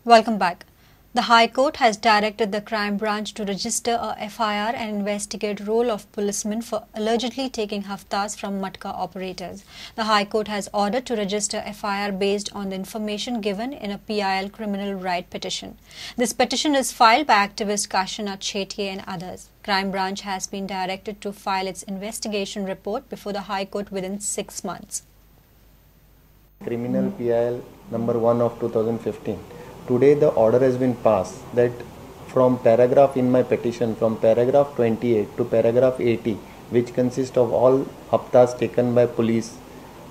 Welcome back. The High Court has directed the crime branch to register a FIR and investigate role of policemen for allegedly taking haftas from Matka operators. The High Court has ordered to register FIR based on the information given in a PIL criminal right petition. This petition is filed by activist Kashinath Shetye and others. Crime branch has been directed to file its investigation report before the High Court within 6 months. Criminal PIL number 1 of 2015. Today the order has been passed that from paragraph in my petition, from paragraph 28 to paragraph 80, which consists of all haftas taken by police,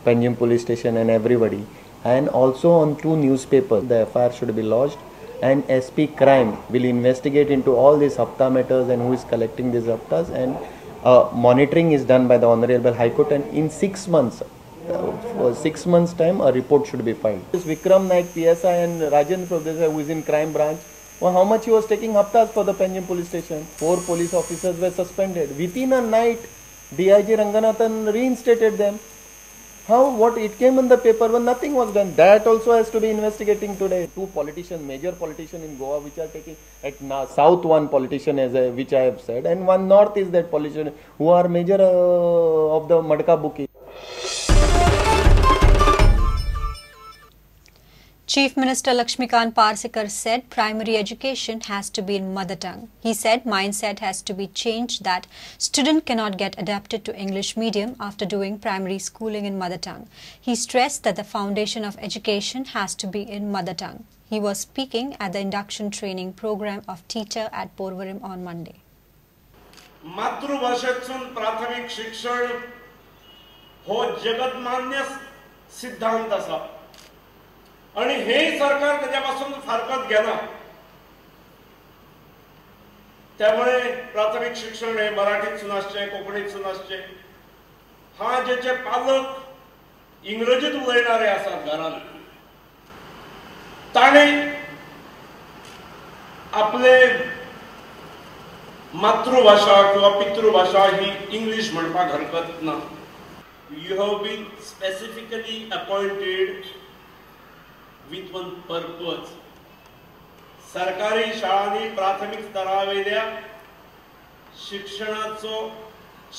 Panjim police station and everybody, and also on 2 newspapers, the FIR should be lodged, and SP crime will investigate into all these hafta matters and who is collecting these haftas, and monitoring is done by the Honorable High Court, and in 6 months, for 6 months time a report should be filed. This Vikram Naik PSI and Rajendra Prabhu who is in crime branch, well, how much he was taking haftas for the Panjim police station? 4 police officers were suspended. Within a night, DIG Ranganathan reinstated them. How? What? It came in the paper when nothing was done. That also has to be investigating today. 2 politicians, major politicians in Goa, which are taking at south, 1 politician which I have said, and 1 north is that politician who are major of the Madka bookie. Chief Minister Lakshmikant Parsekar said primary education has to be in mother tongue. He said mindset has to be changed that student cannot get adapted to English medium after doing primary schooling in mother tongue. He stressed that the foundation of education has to be in mother tongue. He was speaking at the induction training program of teacher at Porvorim on Monday. मातृभाषेतून प्राथमिक शिक्षण हो जगतमान्य सिद्धांत असा आणि हे सरकार त्याच्यापासून फारकत घेना. त्यामुळे प्राथमिक शिक्षण हे मराठीतून असचे, कोंकणीतून असचे. हा ज्याचे पालक इंग्रजीत उलयणारे असतात घरात, ताणे आपले मातृभाषा किंवा पितृभाषा ही इंग्लिश म्हणपाक हरकत ना. You have been specifically appointed with one purpose. सरकारी शाळांनी प्राथमिक स्तरावयल्या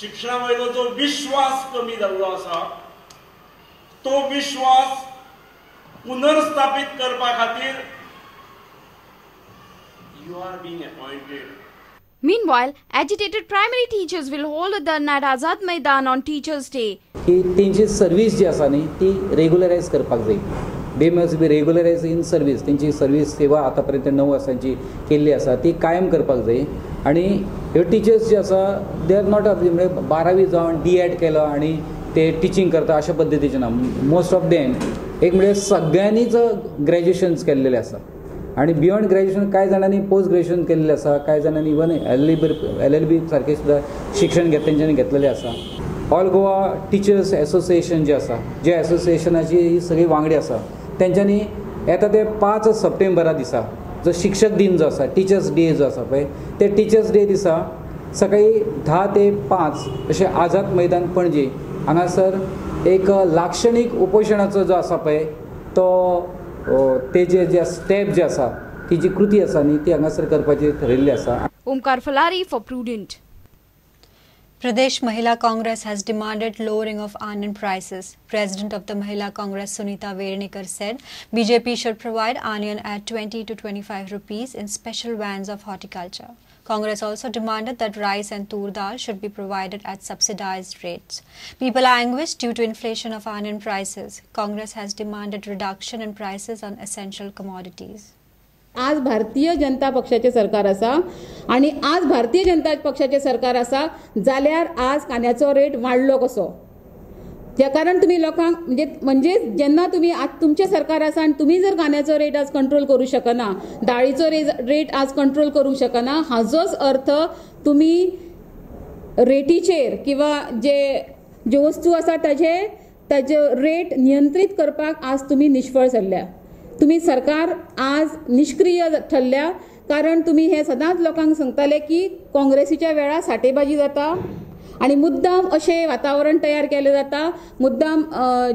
शिक्षणावयलो जो विश्वास कमी जाल्लो आसा, तो विश्वास पुनर्स्थापित करपा खातीर you are being appointed. Meanwhile, agitated primary teachers will hold a dharna at Azad Maidan on Teachers' Day. की त्यांची सर्व्हिस जी आसा न्ही ती रेग्युलरायज करपाक जाय. They must be regularize in service. त्यांची सर्व्हिस सेवा आतापर्यंत 9 वर्सांची केल्ली आसा ती कायम करपाक जाय. आणि ह्यो टिचर्स जे आसा दे आर नॉट म्हणजे 12वी जावन D.Ed केलो आणि ते टिचींग करता अशा पद्दतीचे ना. मोस्ट ऑफ देम एक म्हणजे सगळ्यांनीच ग्रॅज्युएशन्स केल्लेले आसा आणि बियॉन्ड ग्रॅज्युएशन कांय जाणांनी पोस्ट ग्रॅज्युएशन केल्लें आसा, कांय जाणांनी इवन LLB सारकें सुद्दां शिक्षण तेंच्यांनी घेतलेलें आसा. ऑल गोवा टिचर्स एसोसिएशन जे आसा, जे एसोसिएशनाची ही सगळी वांगडी आसा, तेंच्यांनी येता ते 5 सप्टेंबरा दिसा जो शिक्षक दिन जो आसा, टिचर्स डे जो आसा पळय, ते टिचर्स डे दिसा सकाळी 10 ते 5 अशें आझाद मैदान पणजे हांगासर एक लाक्षणीक उपोशणाचो जो आसा पळय तो तेजे जे स्टेप जे आसा ती जी कृती आसा न्ही ती हांगासर करपाची ठरयल्ली आसा. Omkar Falari for Prudent. Pradesh Mahila Congress has demanded lowering of onion prices. President of the Mahila Congress Sunita Vernikar said BJP should provide onion at 20 to 25 rupees in special vans of horticulture. Congress also demanded that rice and tur dal should be provided at subsidized rates. People are anguished due to inflation of onion prices. Congress has demanded reduction in prices on essential commodities. आज भारतीय जनता पक्षाचे सरकार आसा आणि आज भारतीय जनता पक्षाचे सरकार आसा जाल्यार आज कांद्याचो रेट वाडलो कसो. त्या कारण तुम्ही लोकांक म्हणजे जेन्ना तुम्ही आज तुमचे सरकार आसा आणि तुम्ही जर कांद्याचो रेट आज कंट्रोल करू शकना, डाळीचो रेट आज कंट्रोल करू शकना, हाजोच अर्थ तुम्ही रेटीचेर किंवा जे वस्तू आसा ताजे रेट नियंत्रित करपाक आज तुम्ही निष्फळ जाल्ल्या. तुम्ही सरकार आज निष्क्रिय ठरल्या कारण तुम्ही हे सदांच लोकांक सांगताले की काँग्रेसीच्या वेळा साठेबाजी जाता आणि मुद्दाम असे वातावरण तयार केले जाता, मुद्दाम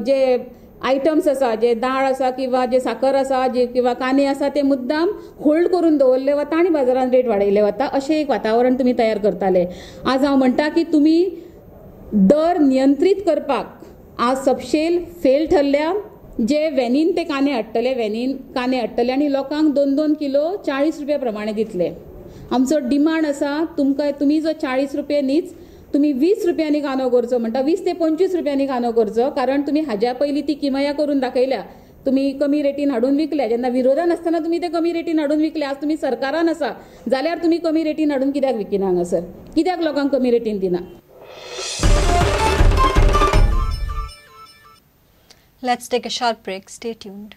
जे आयटम्स आसा, जे दाळ आसा किंवा जे साखर आसा, जे किंवा कांदे आसा, ते मुद्दाम होल्ड करून दवरले वता आनी बाजारात रेट वाडयले वता, अशें एक वातावरण तुमी तयार करताले. आज हांव म्हणटा की तुमी दर नियंत्रित करपाक आज सबशेल फेल ठरल्या. जे व्हॅनीन ते कांदे हाडटले, व्हॅनीन कांदे हाडटले आनी लोकांक 2-2 किलो 40 रुपया प्रमाणे दितले. आमचो डिमांड आसा तुमकां, तुमी जो 40 रुपये न्हीच, तुमी 20 रुपयांनी कांदो करचो म्हणटा, 20 ते 25 रुपयांनी कांदो करचो, कारण तुमी हाज्या पयलीं ती किमया करून दाखयल्या. तुमी कमी रेटीन हाडून विकल्या, जेन्ना विरोधान आसतना तुमी ते कमी रेटीन हाडून विकले. आज तुमी सरकारान आसा जाल्यार तुमी कमी रेटीन हाडून कित्याक विकिना हांगासर? कित्याक लोकांक कमी रेटीन दिना? Let's take a short break. Stay tuned.